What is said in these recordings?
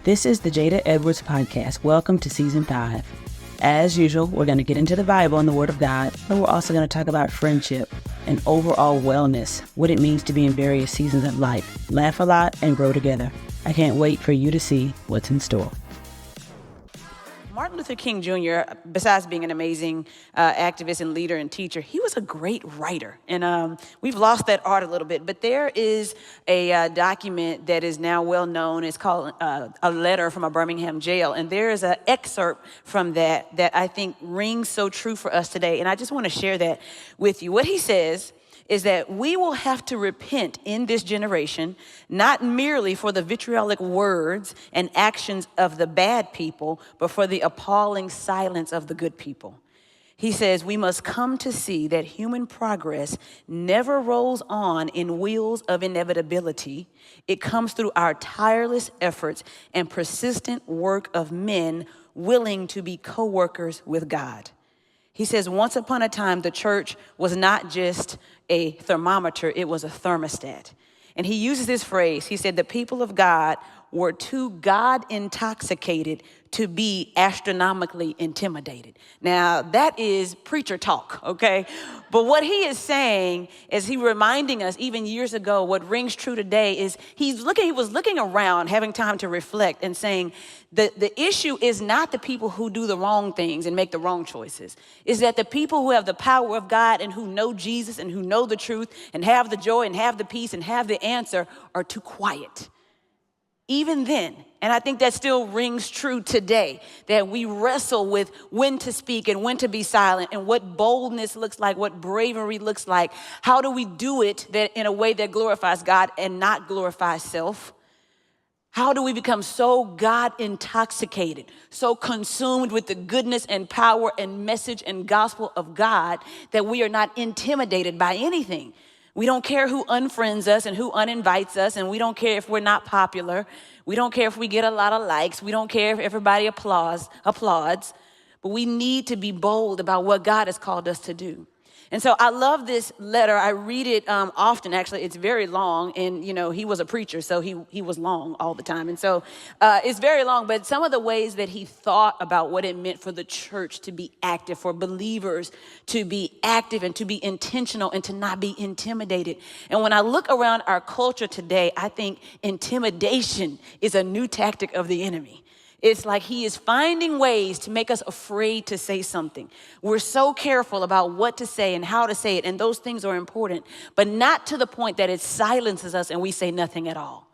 This is the Jada Edwards Podcast. Welcome to Season 5. As usual, we're going to get into the Bible and the Word of God, but we're also going to talk about friendship and overall wellness, what it means to be in various seasons of life, laugh a lot, and grow together. I can't wait for you to see what's in store. Martin Luther King Jr., besides being an amazing activist and leader and teacher, he was a great writer. And we've lost that art a little bit. But there is a document that is now well known. It's called A Letter from a Birmingham Jail. And there is an excerpt from that I think rings so true for us today. And I just want to share that with you. What he says is that we will have to repent in this generation, not merely for the vitriolic words and actions of the bad people, but for the appalling silence of the good people. He says we must come to see that human progress never rolls on in wheels of inevitability. It comes through our tireless efforts and persistent work of men willing to be co-workers with God. He says, once upon a time, the church was not just a thermometer, it was a thermostat. And he uses this phrase. He said, the people of God were too God intoxicated to be astronomically intimidated. Now, that is preacher talk, okay? But what he is saying is he reminding us even years ago, what rings true today is he was looking around, having time to reflect and saying the issue is not the people who do the wrong things and make the wrong choices. It's that the people who have the power of God and who know Jesus and who know the truth and have the joy and have the peace and have the answer are too quiet. Even then, and I think that still rings true today, that we wrestle with when to speak and when to be silent and what boldness looks like, what bravery looks like. How do we do it that in a way that glorifies God and not glorifies self? How do we become so God intoxicated, so consumed with the goodness and power and message and gospel of God that we are not intimidated by anything? We don't care who unfriends us and who uninvites us, and we don't care if we're not popular. We don't care if we get a lot of likes. We don't care if everybody applauds. But we need to be bold about what God has called us to do. And so I love this letter. I read it often, actually. It's very long, and, he was a preacher, so he was long all the time. And so it's very long, but some of the ways that he thought about what it meant for the church to be active, for believers to be active and to be intentional and to not be intimidated. And when I look around our culture today, I think intimidation is a new tactic of the enemy. It's like he is finding ways to make us afraid to say something. We're so careful about what to say and how to say it, and those things are important, but not to the point that it silences us and we say nothing at all.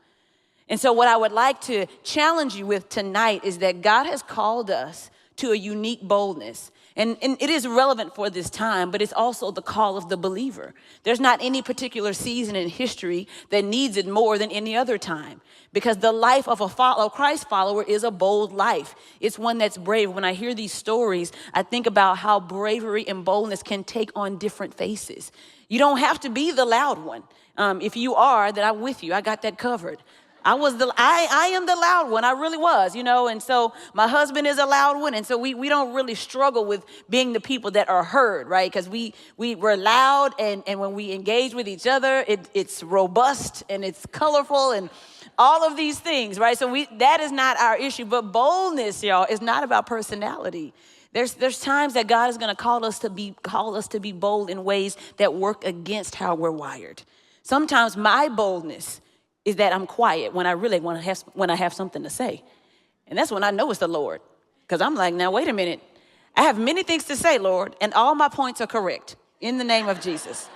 And so what I would like to challenge you with tonight is that God has called us to a unique boldness. And it is relevant for this time, but it's also the call of the believer. There's not any particular season in history that needs it more than any other time, because the life of a Christ follower is a bold life. It's one that's brave. When I hear these stories, I think about how bravery and boldness can take on different faces. You don't have to be the loud one. If you are, then I'm with you. I got that covered. I am the loud one. I really was, and so my husband is a loud one. And so we don't really struggle with being the people that are heard, right? Because we're loud, and when we engage with each other, it's robust and it's colorful and all of these things, right? So that is not our issue. But boldness, y'all, is not about personality. There's times that God is going to call us to be bold in ways that work against how we're wired. Sometimes my boldness is that I'm quiet when I really when I have something to say. And that's when I know it's the Lord. Because I'm like, now, wait a minute. I have many things to say, Lord, and all my points are correct in the name of Jesus.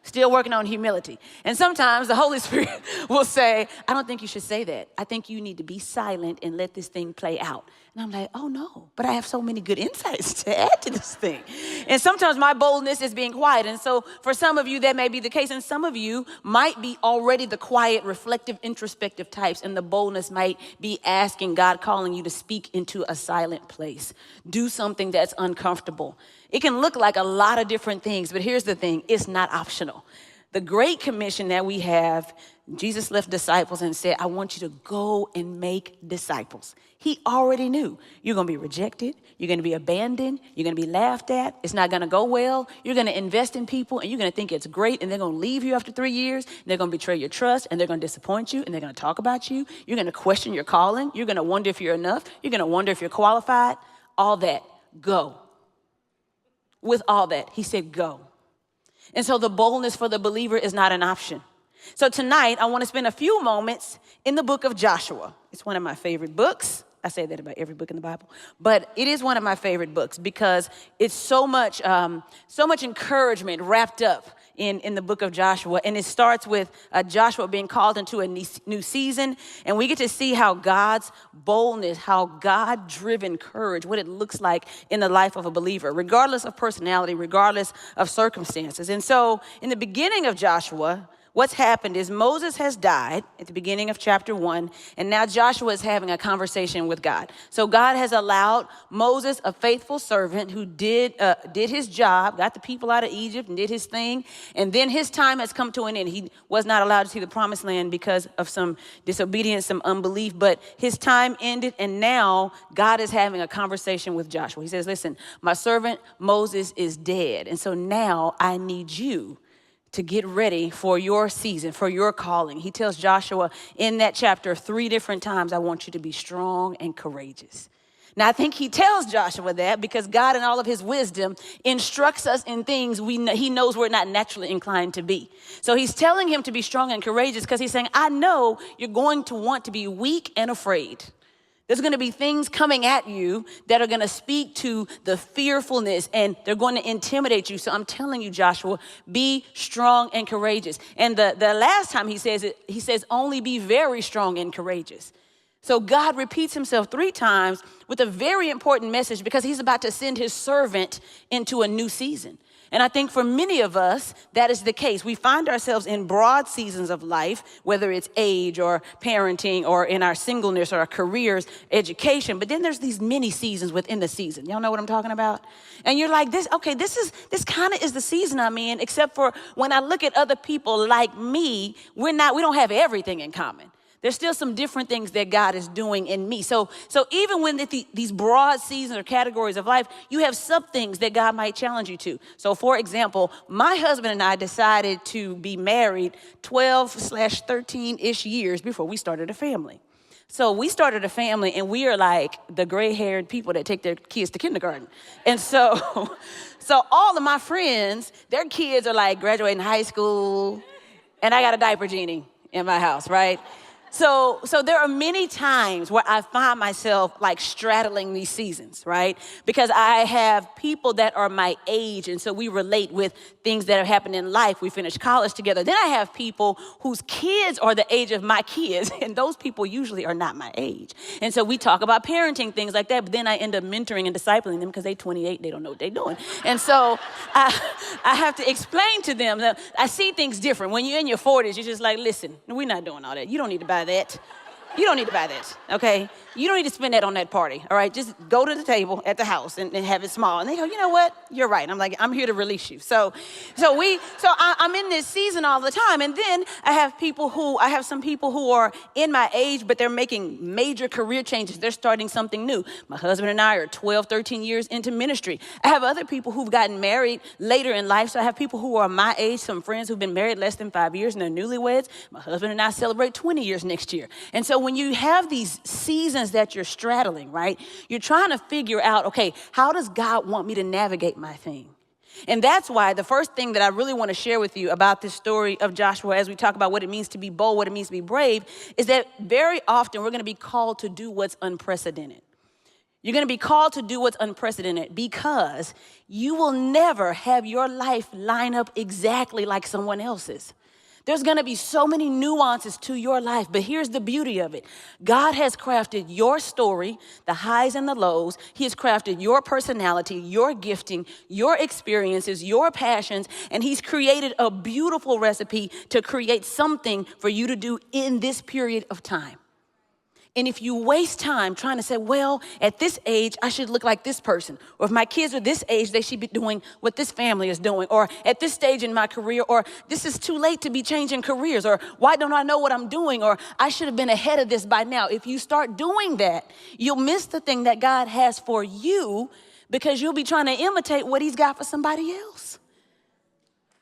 Still working on humility. And sometimes the Holy Spirit will say, I don't think you should say that. I think you need to be silent and let this thing play out. And I'm like, oh no, but I have so many good insights to add to this thing. And sometimes my boldness is being quiet. And so for some of you, that may be the case. And some of you might be already the quiet, reflective, introspective types. And the boldness might be asking God, calling you to speak into a silent place. Do something that's uncomfortable. It can look like a lot of different things, but here's the thing, it's not optional. The Great Commission that we have Jesus left disciples and said, I want you to go and make disciples. He already knew you're going to be rejected. You're going to be abandoned. You're going to be laughed at. It's not going to go well. You're going to invest in people and you're going to think it's great. And they're going to leave you after 3 years. And they're going to betray your trust and they're going to disappoint you and they're going to talk about you. You're going to question your calling. You're going to wonder if you're enough. You're going to wonder if you're qualified. All that, go. With all that, he said, go. And so the boldness for the believer is not an option. So tonight, I want to spend a few moments in the book of Joshua. It's one of my favorite books. I say that about every book in the Bible, but it is one of my favorite books because it's so much encouragement wrapped up in the book of Joshua. And it starts with Joshua being called into a new season. And we get to see how God's boldness, how God-driven courage, what it looks like in the life of a believer, regardless of personality, regardless of circumstances. And so in the beginning of Joshua, what's happened is Moses has died at the beginning of chapter 1, and now Joshua is having a conversation with God. So God has allowed Moses, a faithful servant who did his job, got the people out of Egypt and did his thing, and then his time has come to an end. He was not allowed to see the promised land because of some disobedience, some unbelief, but his time ended, and now God is having a conversation with Joshua. He says, listen, my servant Moses is dead, and so now I need you to get ready for your season, for your calling. He tells Joshua in that chapter 3 different times, I want you to be strong and courageous. Now, I think he tells Joshua that because God in all of his wisdom instructs us in things he knows we're not naturally inclined to be. So he's telling him to be strong and courageous because he's saying, I know you're going to want to be weak and afraid. There's going to be things coming at you that are going to speak to the fearfulness and they're going to intimidate you. So I'm telling you, Joshua, be strong and courageous. And the last time he says it, he says, only be very strong and courageous. So God repeats himself 3 times with a very important message because he's about to send his servant into a new season. And I think for many of us, that is the case. We find ourselves in broad seasons of life, whether it's age or parenting or in our singleness or our careers, education. But then there's these mini seasons within the season. Y'all know what I'm talking about? And you're like, this kind of is the season I'm in, except for when I look at other people like me, we don't have everything in common. There's still some different things that God is doing in me. So even when these broad seasons or categories of life, you have some things that God might challenge you to. So for example, my husband and I decided to be married 12/13-ish years before we started a family. So we started a family and we are like the gray-haired people that take their kids to kindergarten. And so all of my friends, their kids are like graduating high school and I got a diaper genie in my house, right? So there are many times where I find myself like straddling these seasons, right? Because I have people that are my age, and so we relate with things that have happened in life. We finished college together. Then I have people whose kids are the age of my kids, and those people usually are not my age. And so we talk about parenting, things like that, but then I end up mentoring and discipling them because they're 28, they don't know what they're doing. And so I have to explain to them that I see things different. When you're in your 40s, you're just like, listen, we're not doing all that. You don't need to buy that. You don't need to buy that, okay? You don't need to spend that on that party, all right? Just go to the table at the house and have it small. And they go, you know what? You're right. I'm like, I'm here to release you. So I'm in this season all the time. And then I have some people who are in my age, but they're making major career changes. They're starting something new. My husband and I are 12, 13 years into ministry. I have other people who've gotten married later in life. So I have people who are my age, some friends who've been married less than 5 years and they're newlyweds. My husband and I celebrate 20 years next year. And so when you have these seasons that you're straddling, right? You're trying to figure out, okay, how does God want me to navigate my thing? And that's why the first thing that I really want to share with you about this story of Joshua as we talk about what it means to be bold, what it means to be brave, is that very often we're going to be called to do what's unprecedented. You're going to be called to do what's unprecedented because you will never have your life line up exactly like someone else's. There's going to be so many nuances to your life, but here's the beauty of it. God has crafted your story, the highs and the lows. He has crafted your personality, your gifting, your experiences, your passions, and he's created a beautiful recipe to create something for you to do in this period of time. And if you waste time trying to say, well, at this age, I should look like this person. Or if my kids are this age, they should be doing what this family is doing. Or at this stage in my career, or this is too late to be changing careers. Or why don't I know what I'm doing? Or I should have been ahead of this by now. If you start doing that, you'll miss the thing that God has for you because you'll be trying to imitate what he's got for somebody else.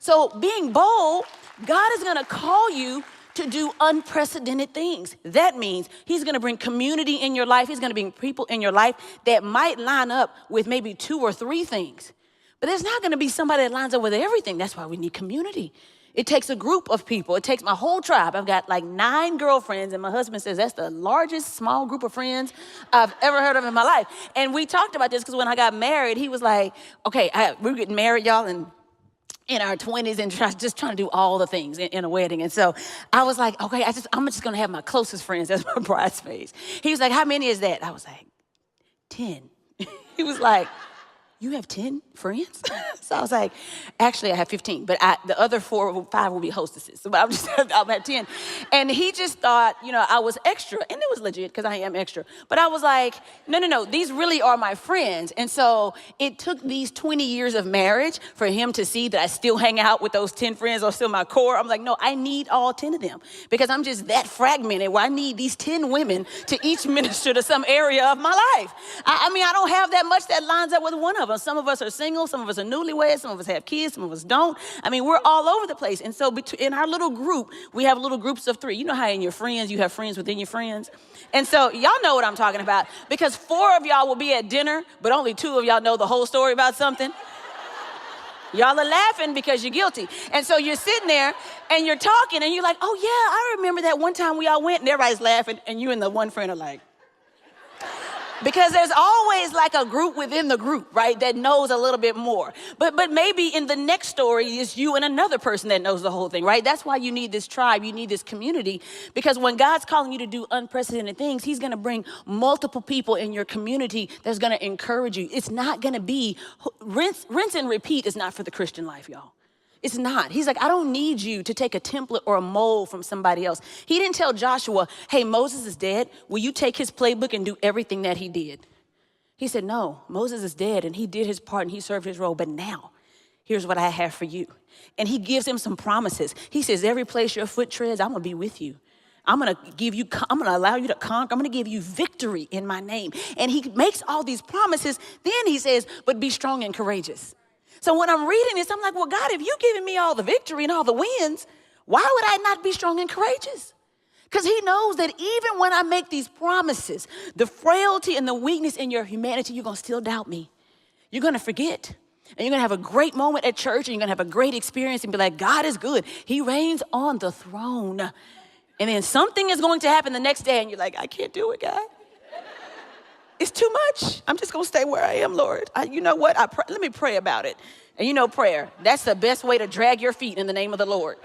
So being bold, God is gonna call you to do unprecedented things. That means he's gonna bring community in your life. He's gonna bring people in your life that might line up with maybe 2 or 3 things. But there's not gonna be somebody that lines up with everything. That's why we need community. It takes a group of people. It takes my whole tribe. I've got like 9 girlfriends, and my husband says that's the largest small group of friends I've ever heard of in my life. And we talked about this because when I got married, he was like, okay, we're getting married, y'all, and in our 20s and just trying to do all the things in a wedding. And so I was like, okay, I'm just gonna have my closest friends as my bridesmaids. He was like, how many is that? I was like, 10. He was like, you have 10 friends? So I was like, actually I have 15, but the other 4 or 5 will be hostesses. So but I'll have 10. And he just thought, I was extra, and it was legit because I am extra. But I was like, no, these really are my friends. And so it took these 20 years of marriage for him to see that I still hang out with those 10 friends, or still my core. I'm like, no, I need all 10 of them because I'm just that fragmented where I need these 10 women to each minister to some area of my life. I mean, I don't have that much that lines up with one of them. Some of us are single, some of us are newlyweds, some of us have kids, some of us don't. I mean, we're all over the place. And so in our little group, we have little groups of 3. You know how in your friends, you have friends within your friends? And so y'all know what I'm talking about because 4 of y'all will be at dinner, but only 2 of y'all know the whole story about something. Y'all are laughing because you're guilty. And so you're sitting there and you're talking and you're like, oh yeah, I remember that one time we all went, and everybody's laughing and you and the one friend are like, because there's always like a group within the group, right, that knows a little bit more. But maybe in the next story is you and another person that knows the whole thing, right? That's why you need this tribe, you need this community, because when God's calling you to do unprecedented things, he's gonna bring multiple people in your community that's gonna encourage you. It's not gonna be, rinse and repeat is not for the Christian life, y'all. It's not. He's like, I don't need you to take a template or a mold from somebody else. He didn't tell Joshua, hey, Moses is dead. Will you take his playbook and do everything that he did? He said, no, Moses is dead and he did his part and he served his role. But now, here's what I have for you. And he gives him some promises. He says, every place your foot treads, I'm going to be with you. I'm going to allow you to conquer. I'm going to give you victory in my name. And he makes all these promises. Then he says, but be strong and courageous. So when I'm reading this, I'm like, well, God, if you're giving me all the victory and all the wins, why would I not be strong and courageous? Because he knows that even when I make these promises, the frailty and the weakness in your humanity, you're going to still doubt me. You're going to forget. And you're going to have a great moment at church, and you're going to have a great experience and be like, God is good. He reigns on the throne. And then something is going to happen the next day, and you're like, I can't do it, God. It's too much. I'm just going to stay where I am, Lord. You know what? Let me pray about it. And prayer, that's the best way to drag your feet in the name of the Lord.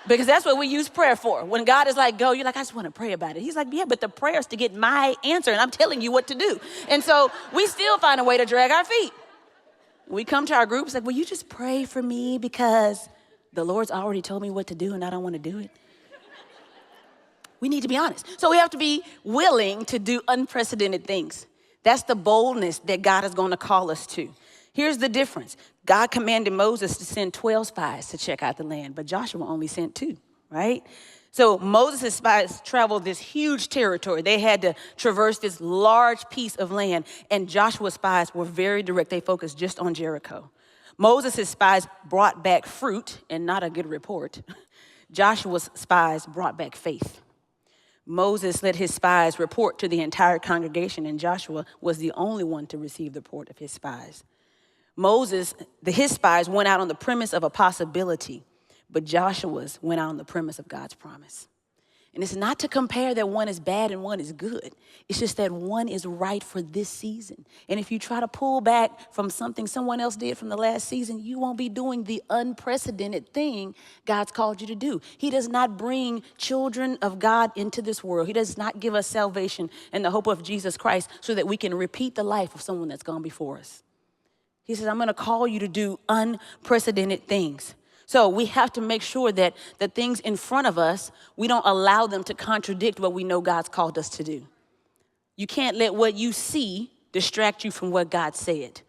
Because that's what we use prayer for. When God is like, go, you're like, I just want to pray about it. He's like, yeah, but the prayer is to get my answer, and I'm telling you what to do. And so we still find a way to drag our feet. We come to our groups like, will you just pray for me because the Lord's already told me what to do and I don't want to do it? We need to be honest. So we have to be willing to do unprecedented things. That's the boldness that God is going to call us to. Here's the difference. God commanded Moses to send 12 spies to check out the land, but Joshua only sent 2, right? So Moses' spies traveled this huge territory. They had to traverse this large piece of land, and Joshua's spies were very direct. They focused just on Jericho. Moses' spies brought back fruit and not a good report. Joshua's spies brought back faith. Moses let his spies report to the entire congregation, and Joshua was the only one to receive the report of his spies. His spies went out on the premise of a possibility, but Joshua's went out on the premise of God's promise. And it's not to compare that one is bad and one is good. It's just that one is right for this season. And if you try to pull back from something someone else did from the last season, you won't be doing the unprecedented thing God's called you to do. He does not bring children of God into this world. He does not give us salvation and the hope of Jesus Christ so that we can repeat the life of someone that's gone before us. He says, I'm going to call you to do unprecedented things. So we have to make sure that the things in front of us, we don't allow them to contradict what we know God's called us to do. You can't let what you see distract you from what God said.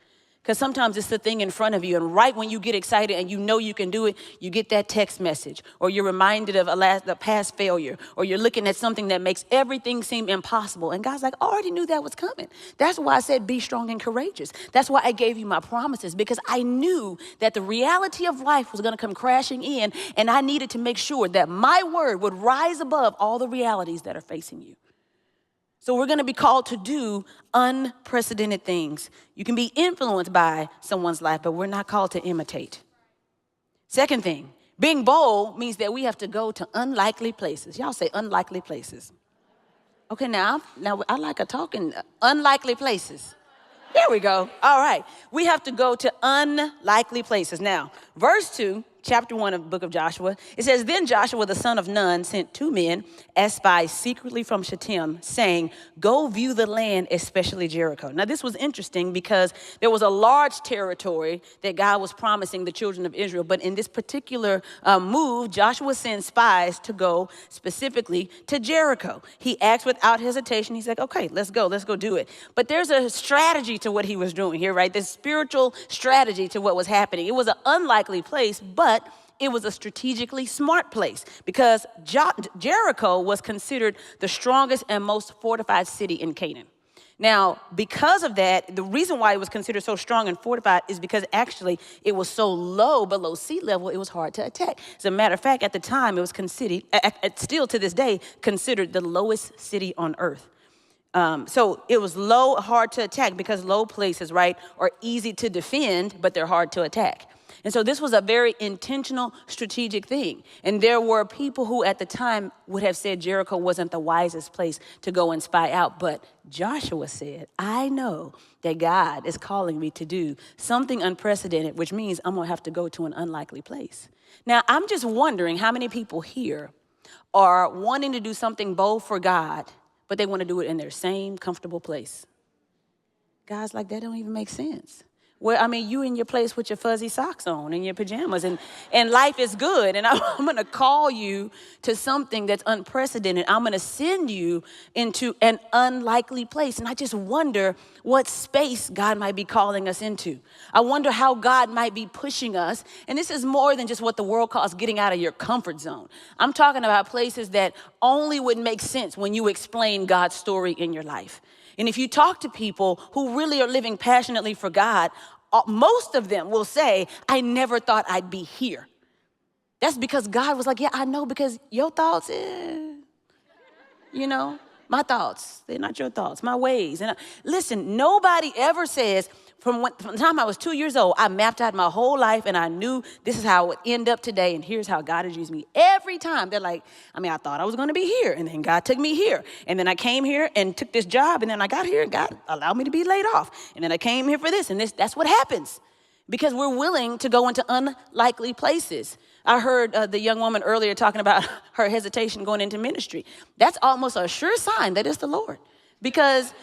Because sometimes it's the thing in front of you, and right when you get excited and you know you can do it, you get that text message, or you're reminded of a past failure, or you're looking at something that makes everything seem impossible. And God's like, I already knew that was coming. That's why I said be strong and courageous. That's why I gave you my promises, because I knew that the reality of life was going to come crashing in, and I needed to make sure that my word would rise above all the realities that are facing you. So we're going to be called to do unprecedented things. You can be influenced by someone's life, but we're not called to imitate. Second thing, being bold means that we have to go to unlikely places. Y'all say unlikely places. Okay, now I like a talking, unlikely places. There we go. All right. We have to go to unlikely places. Now, verse 2, chapter 1 of the book of Joshua, it says, Then Joshua the son of Nun sent 2 men as spies secretly from Shittim, saying, Go view the land, especially Jericho. Now, this was interesting because there was a large territory that God was promising the children of Israel. But in this particular move, Joshua sent spies to go specifically to Jericho. He asked without hesitation. He's like, okay, let's go do it. But there's a strategy to what he was doing here, right? This spiritual strategy to what was happening. It was an unlikely place, but it was a strategically smart place because Jericho was considered the strongest and most fortified city in Canaan. Now, because of that, the reason why it was considered so strong and fortified is because actually it was so low below sea level, it was hard to attack. As a matter of fact, at the time, it was considered, still to this day, considered the lowest city on earth. So it was low, hard to attack because low places, right, are easy to defend, but they're hard to attack. And so this was a very intentional, strategic thing. And there were people who at the time would have said Jericho wasn't the wisest place to go and spy out. But Joshua said, I know that God is calling me to do something unprecedented, which means I'm going to have to go to an unlikely place. Now, I'm just wondering how many people here are wanting to do something bold for God, but they want to do it in their same comfortable place. Guys, like that don't even make sense. Well, I mean, you in your place with your fuzzy socks on and your pajamas, and life is good. And I'm going to call you to something that's unprecedented. I'm going to send you into an unlikely place. And I just wonder what space God might be calling us into. I wonder how God might be pushing us. And this is more than just what the world calls getting out of your comfort zone. I'm talking about places that only would make sense when you explain God's story in your life. And if you talk to people who really are living passionately for God, most of them will say, I never thought I'd be here. That's because God was like, yeah, I know, because your thoughts, my thoughts, they're not your thoughts, my ways. And listen, nobody ever says, from the time I was 2 years old, I mapped out my whole life and I knew this is how it would end up today and here's how God has used me. Every time they're like, I thought I was going to be here and then God took me here. And then I came here and took this job and then I got here and God allowed me to be laid off. And then I came here for this and this. That's what happens because we're willing to go into unlikely places. I heard the young woman earlier talking about her hesitation going into ministry. That's almost a sure sign that it's the Lord because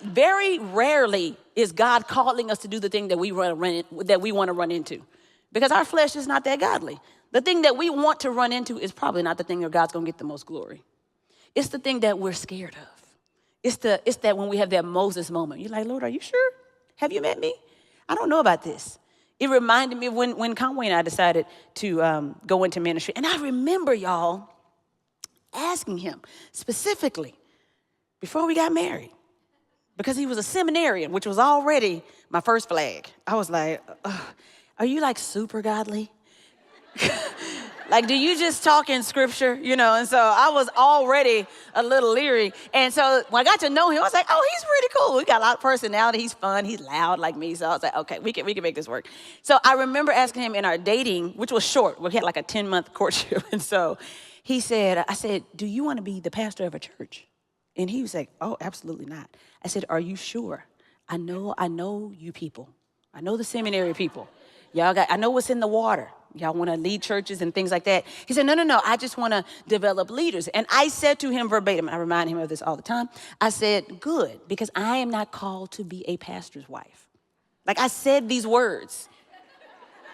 very rarely is God calling us to do the thing that we want to run into because our flesh is not that godly. The thing that we want to run into is probably not the thing that God's going to get the most glory. It's the thing that we're scared of. It's that when we have that Moses moment. You're like, Lord, are you sure? Have you met me? I don't know about this. It reminded me of when Conway and I decided to go into ministry. And I remember, y'all, asking him specifically before we got married, because he was a seminarian, which was already my first flag. I was like, are you like super godly? Like, do you just talk in scripture, And so I was already a little leery. And so when I got to know him, I was like, oh, he's pretty cool. We got a lot of personality. He's fun. He's loud like me. So I was like, okay, we can make this work. So I remember asking him in our dating, which was short. We had like a 10-month courtship. And so I said, do you want to be the pastor of a church? And he was like, oh, absolutely not. I said, are you sure? I know you people. I know the seminary people. I know what's in the water. Y'all want to lead churches and things like that. He said, no, I just want to develop leaders. And I said to him verbatim, I remind him of this all the time. I said, good, because I am not called to be a pastor's wife. Like I said these words.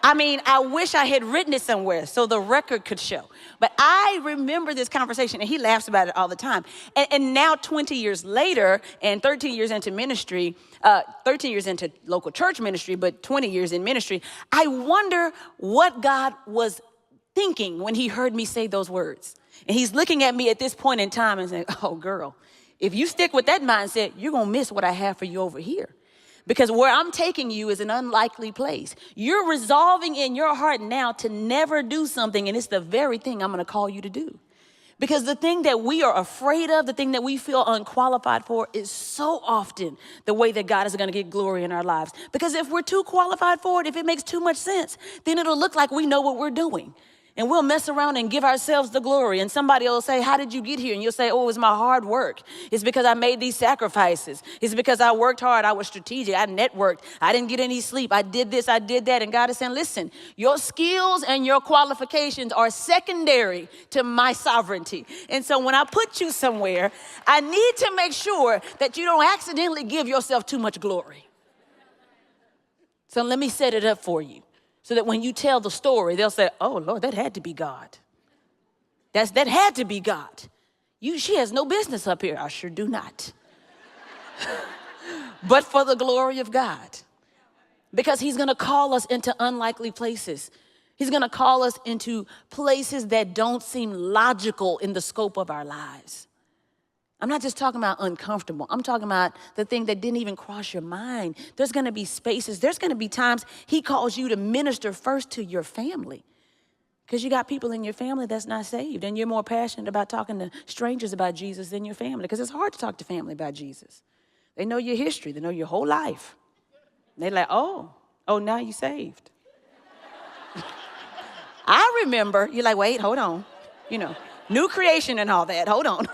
I mean, I wish I had written it somewhere so the record could show. But I remember this conversation, and he laughs about it all the time. And now 20 years later, and 13 years into ministry, 13 years into local church ministry, but 20 years in ministry, I wonder what God was thinking when he heard me say those words. And he's looking at me at this point in time and saying, oh, girl, if you stick with that mindset, you're going to miss what I have for you over here. Because where I'm taking you is an unlikely place. You're resolving in your heart now to never do something, and it's the very thing I'm going to call you to do. Because the thing that we are afraid of, the thing that we feel unqualified for, is so often the way that God is going to get glory in our lives. Because if we're too qualified for it, if it makes too much sense, then it'll look like we know what we're doing. And we'll mess around and give ourselves the glory. And somebody will say, how did you get here? And you'll say, oh, it was my hard work. It's because I made these sacrifices. It's because I worked hard. I was strategic. I networked. I didn't get any sleep. I did this. I did that. And God is saying, listen, your skills and your qualifications are secondary to my sovereignty. And so when I put you somewhere, I need to make sure that you don't accidentally give yourself too much glory. So let me set it up for you. So that when you tell the story, they'll say, oh, Lord, that had to be God. That had to be God. She has no business up here. I sure do not. But for the glory of God. Because he's going to call us into unlikely places. He's going to call us into places that don't seem logical in the scope of our lives. I'm not just talking about uncomfortable. I'm talking about the thing that didn't even cross your mind. There's going to be spaces. There's going to be times he calls you to minister first to your family. Because you got people in your family that's not saved. And you're more passionate about talking to strangers about Jesus than your family. Because it's hard to talk to family about Jesus. They know your history. They know your whole life. And they're like, oh, now you saved. I remember, you're like, wait, hold on. New creation and all that. Hold on,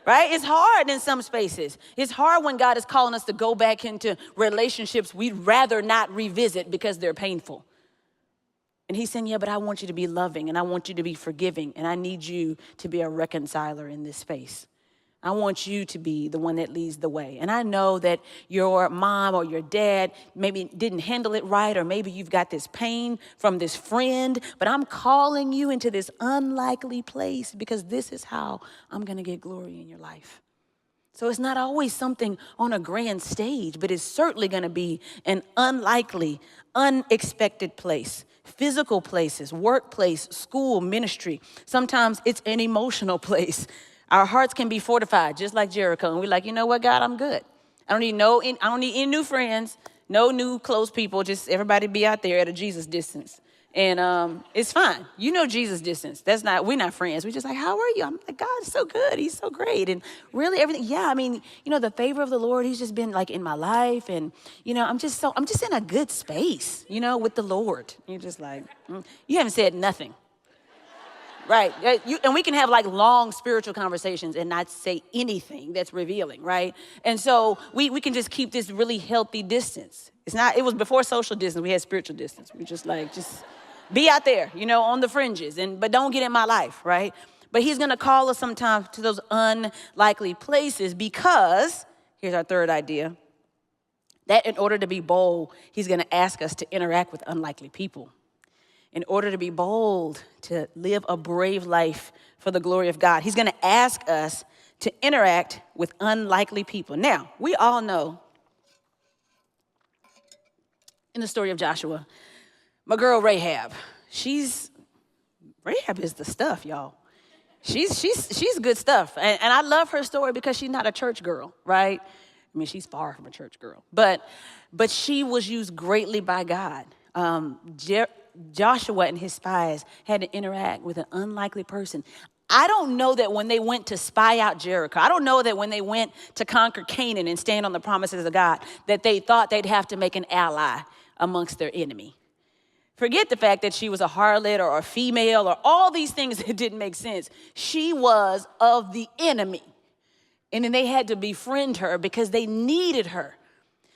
Right? It's hard in some spaces. It's hard when God is calling us to go back into relationships we'd rather not revisit because they're painful. And he's saying, yeah, but I want you to be loving and I want you to be forgiving and I need you to be a reconciler in this space. I want you to be the one that leads the way. And I know that your mom or your dad maybe didn't handle it right, or maybe you've got this pain from this friend, but I'm calling you into this unlikely place because this is how I'm going to get glory in your life. So it's not always something on a grand stage, but it's certainly going to be an unlikely, unexpected place. Physical places, workplace, school, ministry. Sometimes it's an emotional place. Our hearts can be fortified, just like Jericho. And we're like, you know what, God, I'm good. I don't need any new friends, no new close people. Just everybody be out there at a Jesus distance. And it's fine. You know Jesus distance. We're not friends. We're just like, how are you? I'm like, God is so good. He's so great. And really everything. Yeah, I mean, the favor of the Lord, he's just been like in my life. And, I'm just in a good space, with the Lord. You're just like, you haven't said nothing. Right. And we can have like long spiritual conversations and not say anything that's revealing. Right. And so we can just keep this really healthy distance. It was before social distance. We had spiritual distance. We just be out there, on the fringes but don't get in my life. Right. But he's going to call us sometimes to those unlikely places because here's our third idea, that in order to be bold, he's going to ask us to interact with unlikely people. In order to be bold, to live a brave life for the glory of God, he's going to ask us to interact with unlikely people. Now, we all know in the story of Joshua, my girl Rahab, Rahab is the stuff, y'all. She's good stuff. And I love her story because she's not a church girl, right? I mean, she's far from a church girl. But she was used greatly by God. Joshua and his spies had to interact with an unlikely person. I don't know that when they went to spy out Jericho, I don't know that when they went to conquer Canaan and stand on the promises of God, that they thought they'd have to make an ally amongst their enemy. Forget the fact that she was a harlot or a female or all these things that didn't make sense. She was of the enemy. And then they had to befriend her because they needed her.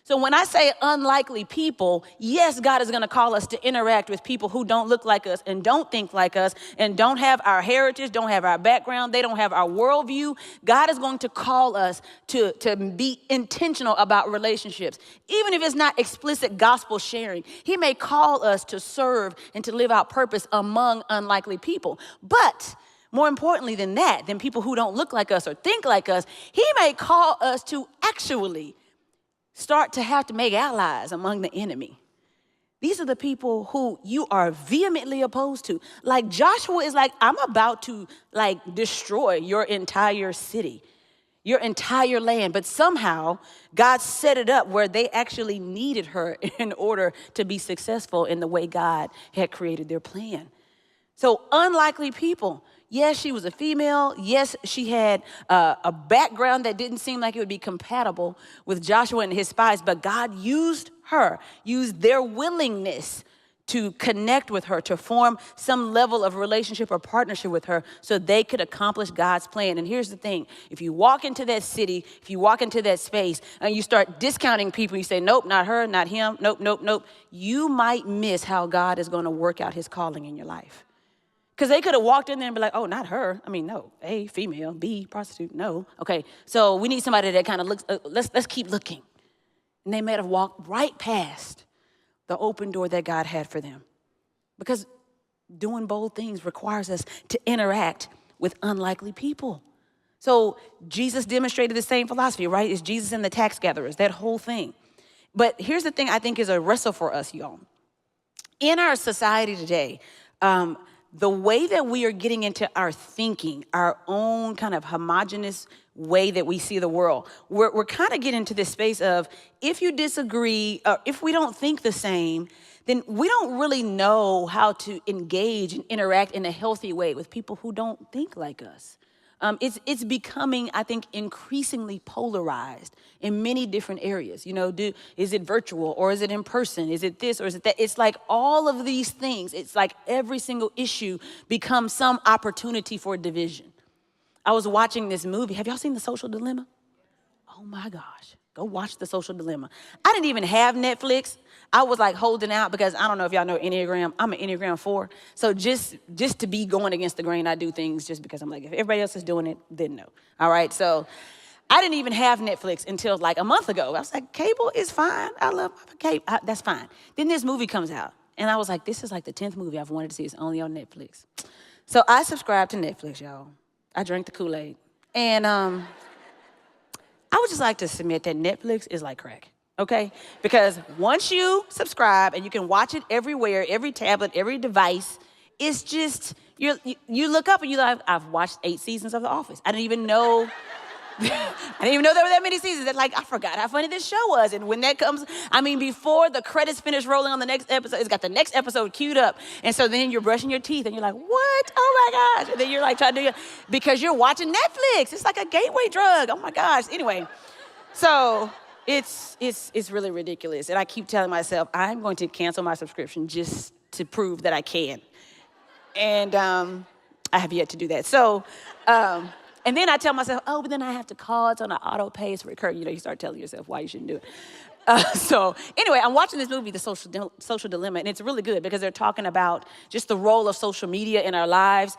So when I say unlikely people, yes, God is going to call us to interact with people who don't look like us and don't think like us and don't have our heritage, don't have our background, they don't have our worldview. God is going to call us to be intentional about relationships. Even if it's not explicit gospel sharing, he may call us to serve and to live out purpose among unlikely people. But more importantly than that, than people who don't look like us or think like us, he may call us to actually start to have to make allies among the enemy. These are the people who you are vehemently opposed to. Like Joshua is like, I'm about to destroy your entire city, your entire land. But somehow God set it up where they actually needed her in order to be successful in the way God had created their plan. So unlikely people. Yes, she was a female. Yes, she had a background that didn't seem like it would be compatible with Joshua and his spies, but God used her, used their willingness to connect with her, to form some level of relationship or partnership with her so they could accomplish God's plan. And here's the thing. If you walk into that city, if you walk into that space and you start discounting people, you say, nope, not her, not him, nope, nope, nope, you might miss how God is going to work out his calling in your life. Because they could have walked in there and be like, oh, not her. I mean, no. A, female. B, prostitute. No. Okay, so we need somebody that kind of looks, let's keep looking. And they might have walked right past the open door that God had for them. Because doing bold things requires us to interact with unlikely people. So Jesus demonstrated the same philosophy, right? It's Jesus and the tax gatherers, that whole thing. But here's the thing I think is a wrestle for us, y'all. In our society today, the way that we are getting into our thinking, our own kind of homogenous way that we see the world, we're kind of getting into this space of if you disagree, or if we don't think the same, then we don't really know how to engage and interact in a healthy way with people who don't think like us. It's becoming, I think, increasingly polarized in many different areas. You know, is it virtual or is it in person? Is it this or is it that? It's like all of these things. It's like every single issue becomes some opportunity for division. I was watching this movie. Have y'all seen The Social Dilemma? Oh my gosh. Go watch The Social Dilemma. I didn't even have Netflix. I was like holding out because I don't know if y'all know Enneagram. I'm an Enneagram 4. So just to be going against the grain, I do things just because I'm like, if everybody else is doing it, then no. All right, so I didn't even have Netflix until like a month ago. I was like, cable is fine. I love cable. That's fine. Then this movie comes out. And I was like, this is like the 10th movie I've wanted to see. It's only on Netflix. So I subscribed to Netflix, y'all. I drank the Kool-Aid. And I would just like to submit that Netflix is like crack. Okay? Because once you subscribe and you can watch it everywhere, every tablet, every device, it's just, you look up and you're like, I've watched 8 seasons of The Office. I didn't even know there were that many seasons. That like, I forgot how funny this show was. And when that comes, I mean, before the credits finish rolling on the next episode, it's got the next episode queued up. And so then you're brushing your teeth and you're like, what? Oh my gosh. And then you're like trying to do it because you're watching Netflix. It's like a gateway drug. Oh my gosh. Anyway, so it's really ridiculous. And I keep telling myself, I'm going to cancel my subscription just to prove that I can. And I have yet to do that. So, and then I tell myself, oh, but then I have to call. It's on an auto pay. It's recurring. You know, you start telling yourself why you shouldn't do it. So anyway, I'm watching this movie, The Social Dilemma, and it's really good because they're talking about just the role of social media in our lives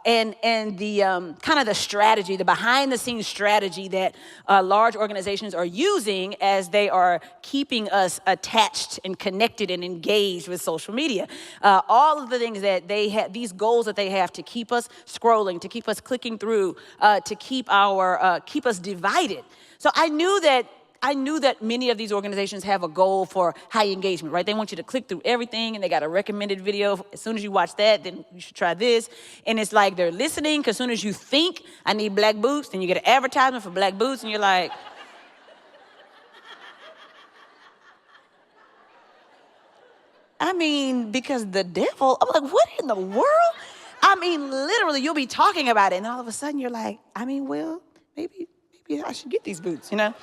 and the kind of the strategy, the behind-the-scenes strategy that large organizations are using as they are keeping us attached and connected and engaged with social media. All of the things that they have, these goals that they have to keep us scrolling, to keep us clicking through, to keep us divided. So I knew that many of these organizations have a goal for high engagement, right? They want you to click through everything, and they got a recommended video. As soon as you watch that, then you should try this. And it's like they're listening, because as soon as you think, I need black boots, then you get an advertisement for black boots, and you're like, I mean, because the devil, I'm like, what in the world? I mean, literally, you'll be talking about it, and all of a sudden you're like, I mean, well, maybe I should get these boots, you know?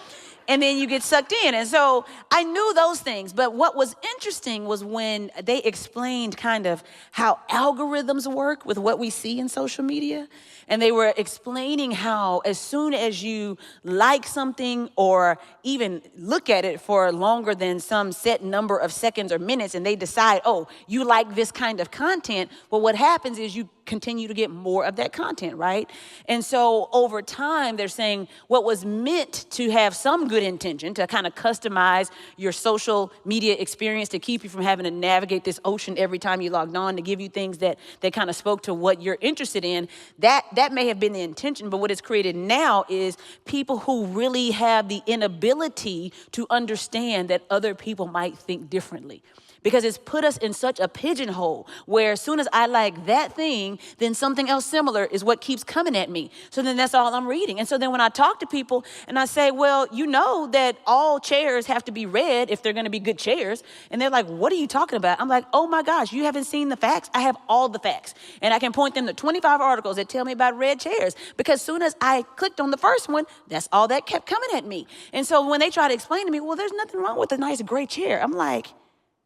And then you get sucked in. And so I knew those things. But what was interesting was when they explained kind of how algorithms work with what we see in social media. And they were explaining how as soon as you like something or even look at it for longer than some set number of seconds or minutes, and they decide, oh, you like this kind of content, well, what happens is you continue to get more of that content, right? And so over time, they're saying what was meant to have some good intention to kind of customize your social media experience to keep you from having to navigate this ocean every time you logged on, to give you things that kind of spoke to what you're interested in, that may have been the intention, but what it's created now is people who really have the inability to understand that other people might think differently. Because it's put us in such a pigeonhole where as soon as I like that thing, then something else similar is what keeps coming at me. So then that's all I'm reading. And so then when I talk to people and I say, well, you know that all chairs have to be red if they're going to be good chairs. And they're like, what are you talking about? I'm like, oh my gosh, you haven't seen the facts? I have all the facts. And I can point them to 25 articles that tell me about red chairs. Because as soon as I clicked on the first one, that's all that kept coming at me. And so when they try to explain to me, well, there's nothing wrong with a nice gray chair. I'm like,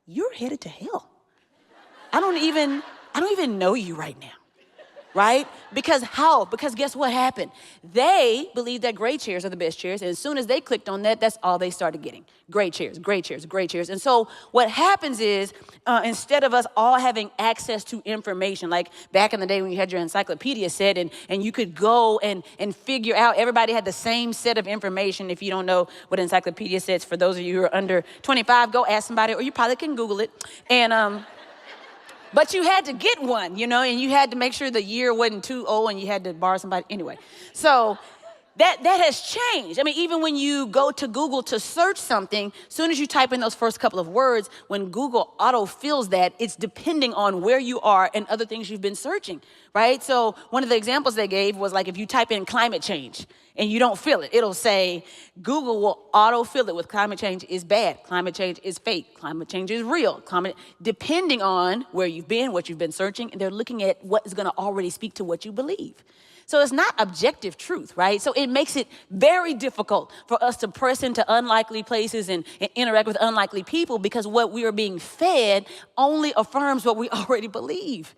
you're headed to hell. I don't even know you right now, right? Because how? Because guess what happened? They believe that gray chairs are the best chairs, and as soon as they clicked on that, that's all they started getting. Gray chairs, gray chairs, gray chairs. And so what happens is, instead of us all having access to information, like back in the day when you had your encyclopedia set and you could go and figure out, everybody had the same set of information. If you don't know what encyclopedia sets, for those of you who are under 25, go ask somebody, or you probably can Google it. And but you had to get one, you know, and you had to make sure the year wasn't too old and you had to borrow somebody. Anyway, so that has changed. I mean, even when you go to Google to search something, as soon as you type in those first couple of words, when Google auto-fills that, it's depending on where you are and other things you've been searching, right? So one of the examples they gave was like if you type in climate change and you don't feel it, it'll say Google will auto-fill it with climate change is bad, climate change is fake, climate change is real, depending on where you've been, what you've been searching, and they're looking at what is going to already speak to what you believe. So it's not objective truth, right? So it makes it very difficult for us to press into unlikely places and interact with unlikely people, because what we are being fed only affirms what we already believe.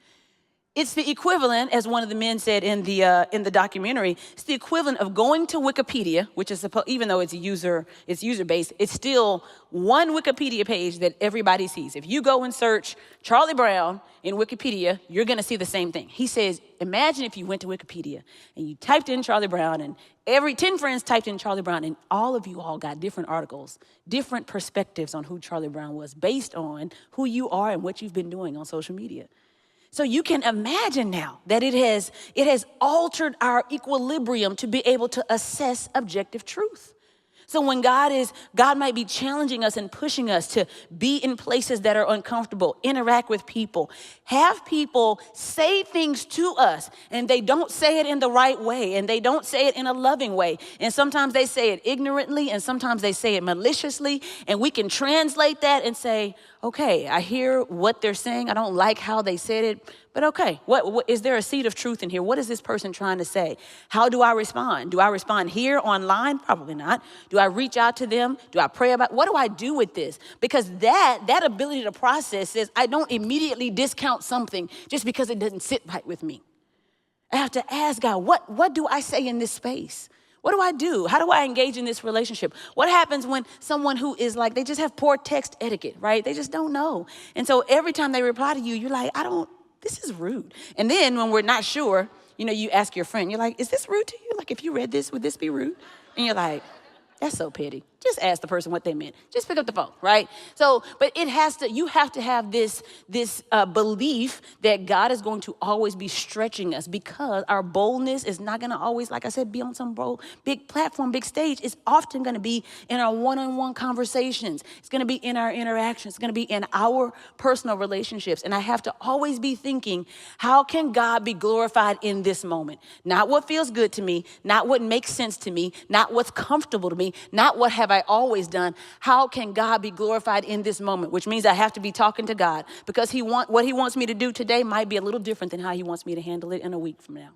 It's the equivalent, as one of the men said in the documentary, it's the equivalent of going to Wikipedia, which is even though it's user-based, it's still one Wikipedia page that everybody sees. If you go and search Charlie Brown in Wikipedia, you're going to see the same thing. He says, imagine if you went to Wikipedia and you typed in Charlie Brown, and every 10 friends typed in Charlie Brown, and all of you all got different articles, different perspectives on who Charlie Brown was based on who you are and what you've been doing on social media. So you can imagine now that it has altered our equilibrium to be able to assess objective truth. So when God might be challenging us and pushing us to be in places that are uncomfortable, interact with people, have people say things to us, and they don't say it in the right way, and they don't say it in a loving way. And sometimes they say it ignorantly, and sometimes they say it maliciously, and we can translate that and say, okay, I hear what they're saying. I don't like how they said it, but okay, what is there a seed of truth in here? What is this person trying to say? How do I respond? Do I respond here online? Probably not. Do I reach out to them? Do I pray about, what do I do with this? Because that ability to process says I don't immediately discount something just because it doesn't sit right with me. I have to ask God, what do I say in this space? What do I do? How do I engage in this relationship? What happens when someone who is like, they just have poor text etiquette, right? They just don't know. And so every time they reply to you, you're like, this is rude. And then when we're not sure, you ask your friend, you're like, is this rude to you? Like, if you read this, would this be rude? And you're like, that's so petty. Just ask the person what they meant. Just pick up the phone, right? So, but you have to have this belief that God is going to always be stretching us, because our boldness is not going to always, like I said, be on some big platform, big stage. It's often going to be in our one-on-one conversations. It's going to be in our interactions. It's going to be in our personal relationships. And I have to always be thinking, how can God be glorified in this moment? Not what feels good to me, not what makes sense to me, not what's comfortable to me, not what have I always done. How can God be glorified in this moment? Which means I have to be talking to God, because what he wants me to do today might be a little different than how he wants me to handle it in a week from now.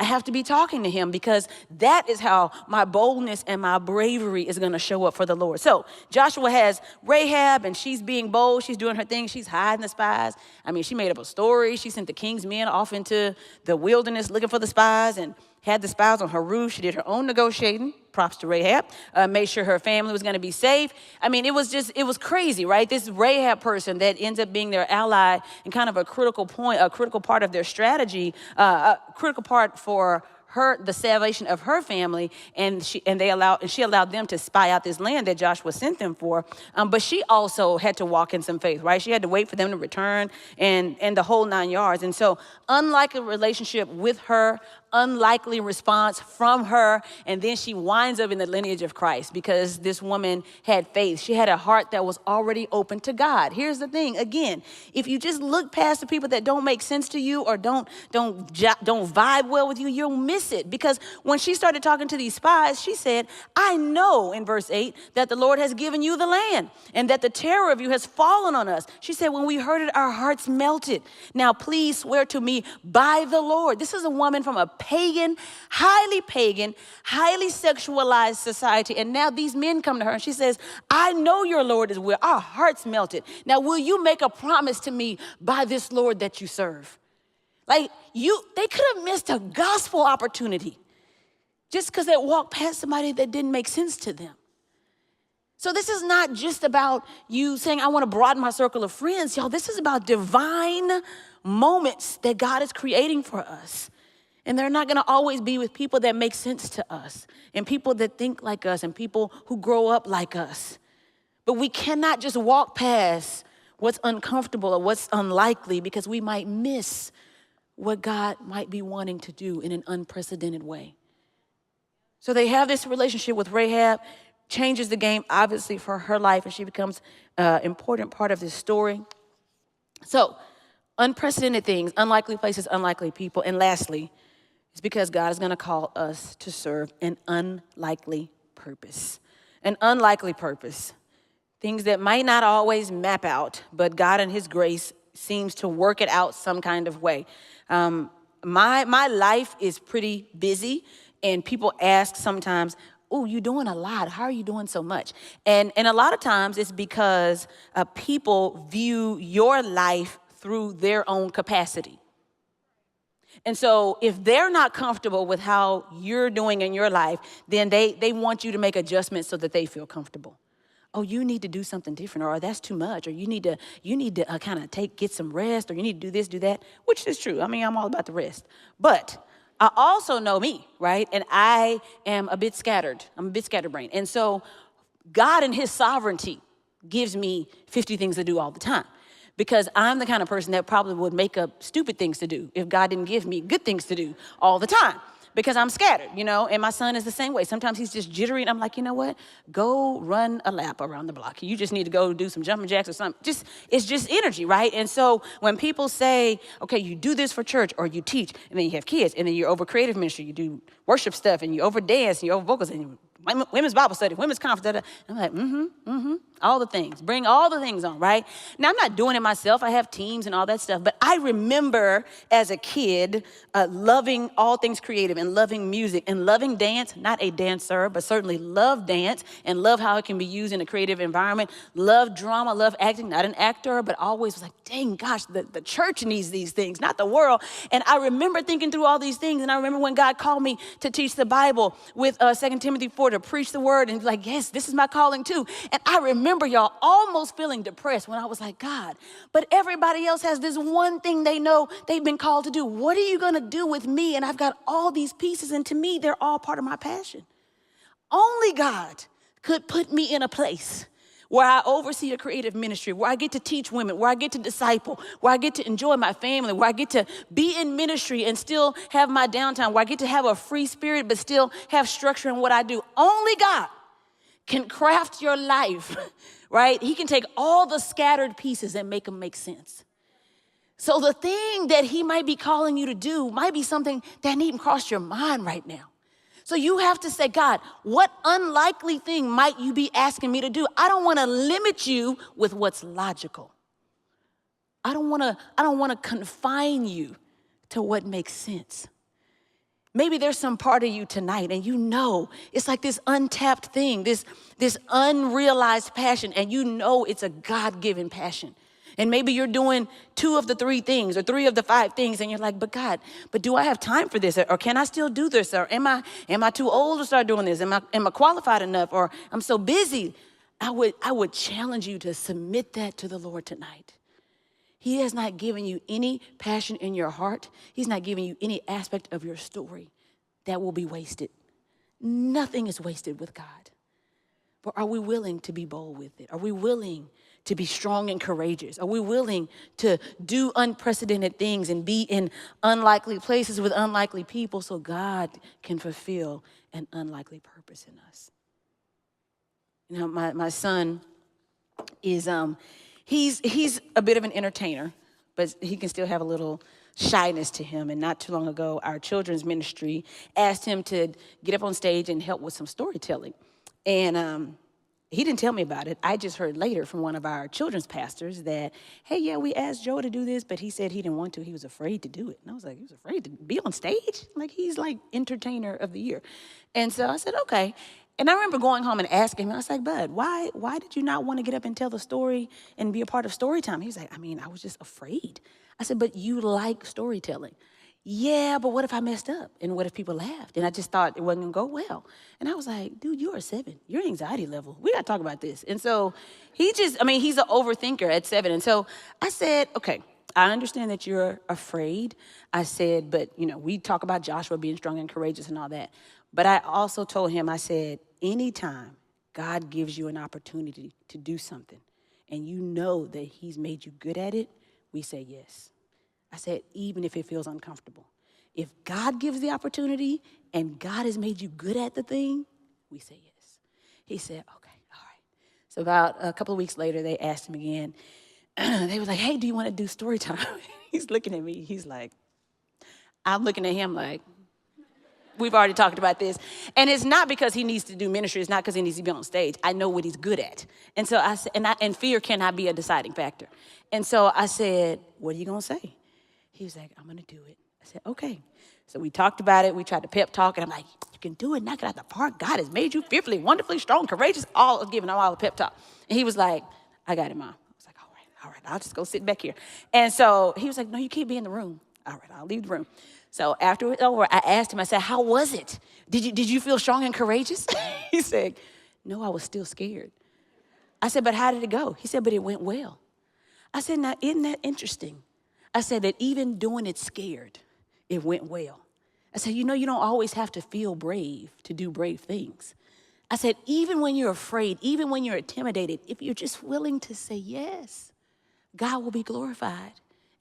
I have to be talking to him because that is how my boldness and my bravery is going to show up for the Lord. So Joshua has Rahab, and she's being bold. She's doing her thing. She's hiding the spies. I mean, she made up a story. She sent the king's men off into the wilderness looking for the spies and had the spies on her roof. She did her own negotiating. Props to Rahab. Made sure her family was going to be safe. I mean, it was crazy, right? This Rahab person that ends up being their ally and kind of a critical point, a critical part of their strategy, a critical part for her, the salvation of her family, and she allowed them to spy out this land that Joshua sent them for. But she also had to walk in some faith, right? She had to wait for them to return and the whole 9 yards. And so, unlike a relationship with her, unlikely response from her, and then she winds up in the lineage of Christ because this woman had faith. She had a heart that was already open to God. Here's the thing, again, if you just look past the people that don't make sense to you or don't vibe well with you, you'll miss it. Because when she started talking to these spies, she said, I know, in verse 8, that the Lord has given you the land and that the terror of you has fallen on us. She said, when we heard it, our hearts melted. Now please swear to me by the Lord. This is a woman from a pagan, highly sexualized society. And now these men come to her and she says, I know your Lord is will. Our hearts melted. Now will you make a promise to me by this Lord that you serve? Like they could have missed a gospel opportunity just because they walked past somebody that didn't make sense to them. So this is not just about you saying, I want to broaden my circle of friends. Y'all, this is about divine moments that God is creating for us. And they're not going to always be with people that make sense to us and people that think like us and people who grow up like us. But we cannot just walk past what's uncomfortable or what's unlikely because we might miss what God might be wanting to do in an unprecedented way. So they have this relationship with Rahab, changes the game, obviously, for her life, and she becomes an important part of this story. So, unprecedented things, unlikely places, unlikely people. And lastly, it's because God is going to call us to serve an unlikely purpose. An unlikely purpose. Things that might not always map out, but God in his grace seems to work it out some kind of way. My life is pretty busy, and people ask sometimes, oh, you're doing a lot. How are you doing so much? And a lot of times it's because people view your life through their own capacity. And so if they're not comfortable with how you're doing in your life, then they want you to make adjustments so that they feel comfortable. Oh, you need to do something different, or that's too much, or you need to kind of get some rest, or you need to do this, do that, which is true. I mean, I'm all about the rest. But I also know me, right? And I am a bit scattered. I'm a bit scatterbrained. And so God in his sovereignty gives me 50 things to do all the time. Because I'm the kind of person that probably would make up stupid things to do if God didn't give me good things to do all the time. Because I'm scattered, and my son is the same way. Sometimes he's just jittery, and I'm like, you know what? Go run a lap around the block. You just need to go do some jumping jacks or something. It's just energy, right? And so when people say, okay, you do this for church, or you teach, and then you have kids, and then you're over creative ministry, you do worship stuff, and you over dance, and you over vocals, and women's Bible study, women's conference, I'm like, all the things. Bring all the things on, right? Now, I'm not doing it myself. I have teams and all that stuff. But I remember as a kid loving all things creative and loving music and loving dance. Not a dancer, but certainly love dance and love how it can be used in a creative environment. Love drama, love acting. Not an actor, but always was like, dang, gosh, the church needs these things, not the world. And I remember thinking through all these things. And I remember when God called me to teach the Bible with 2 Timothy 4 to preach the word and be like, yes, this is my calling too. And I remember y'all almost feeling depressed when I was like, God, but everybody else has this one thing they know they've been called to do. What are you going to do with me? And I've got all these pieces, and to me, they're all part of my passion. Only God could put me in a place where I oversee a creative ministry, where I get to teach women, where I get to disciple, where I get to enjoy my family, where I get to be in ministry and still have my downtime, where I get to have a free spirit but still have structure in what I do. Only God can craft your life, right? He can take all the scattered pieces and make them make sense. So the thing that he might be calling you to do might be something that didn't even cross your mind right now. So you have to say, God, what unlikely thing might you be asking me to do? I don't want to limit you with what's logical. I don't want to confine you to what makes sense. Maybe there's some part of you tonight and you know it's like this untapped thing, this unrealized passion, and you know it's a God-given passion. And maybe you're doing 2 of the 3 things or 3 of the 5 things, and you're like, but God, but do I have time for this? Or can I still do this? Or am I too old to start doing this? Am I qualified enough? Or I'm so busy. I would challenge you to submit that to the Lord tonight. He has not given you any passion in your heart. He's not giving you any aspect of your story that will be wasted. Nothing is wasted with God. But are we willing to be bold with it? Are we willing to be strong and courageous? Are we willing to do unprecedented things and be in unlikely places with unlikely people so God can fulfill an unlikely purpose in us? You know, my son is, he's a bit of an entertainer, but he can still have a little shyness to him. And not too long ago, our children's ministry asked him to get up on stage and help with some storytelling. And he didn't tell me about it. I just heard later from one of our children's pastors that, hey, yeah, we asked Joe to do this, but he said he didn't want to. He was afraid to do it. And I was like, he was afraid to be on stage? Like, he's like entertainer of the year. And so I said, okay. And I remember going home and asking him, I was like, Bud, why did you not want to get up and tell the story and be a part of story time? He was like, I was just afraid. I said, but you like storytelling. Yeah, but what if I messed up? And what if people laughed? And I just thought it wasn't going to go well. And I was like, dude, you are 7. Your anxiety level, we got to talk about this. And so he's an overthinker at 7. And so I said, okay, I understand that you're afraid. I said, but, we talk about Joshua being strong and courageous and all that. But I also told him, I said, anytime God gives you an opportunity to do something and you know that he's made you good at it, we say yes. I said, even if it feels uncomfortable. If God gives the opportunity and God has made you good at the thing, we say yes. He said, okay, all right. So about a couple of weeks later, they asked him again. They was like, hey, do you want to do story time? He's looking at me. He's like, I'm looking at him like, we've already talked about this. And it's not because he needs to do ministry. It's not because he needs to be on stage. I know what he's good at. And so I said, and fear cannot be a deciding factor. And so I said, what are you going to say? He was like, I'm going to do it. I said, okay. So we talked about it. We tried to pep talk. And I'm like, you can do it. Knock it out the park. God has made you fearfully, wonderfully, strong, courageous, giving him all the pep talk. And he was like, I got it, Mom. I was like, all right. I'll just go sit back here. And so he was like, no, you can't be in the room. All right, I'll leave the room. So after it was over, I asked him, I said, how was it? Did you feel strong and courageous? He said, no, I was still scared. I said, but how did it go? He said, but it went well. I said, now, isn't that interesting? I said that even doing it scared, it went well. I said, you don't always have to feel brave to do brave things. I said, even when you're afraid, even when you're intimidated, if you're just willing to say yes, God will be glorified.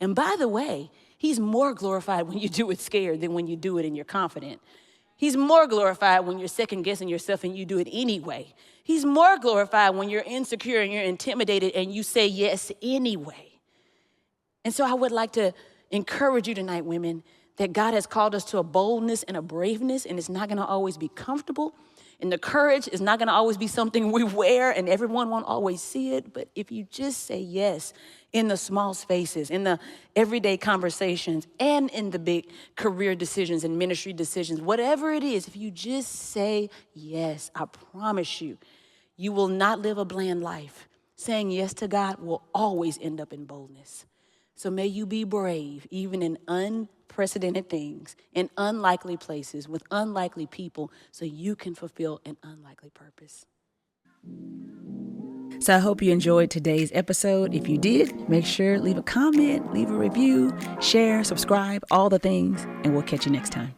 And by the way, he's more glorified when you do it scared than when you do it and you're confident. He's more glorified when you're second guessing yourself and you do it anyway. He's more glorified when you're insecure and you're intimidated and you say yes anyway. And so I would like to encourage you tonight, women, that God has called us to a boldness and a braveness, and it's not going to always be comfortable. And the courage is not going to always be something we wear, and everyone won't always see it. But if you just say yes in the small spaces, in the everyday conversations, and in the big career decisions and ministry decisions, whatever it is, if you just say yes, I promise you, you will not live a bland life. Saying yes to God will always end up in boldness. So may you be brave, even in unprecedented things, in unlikely places, with unlikely people, so you can fulfill an unlikely purpose. So I hope you enjoyed today's episode. If you did, make sure leave a comment, leave a review, share, subscribe, all the things, and we'll catch you next time.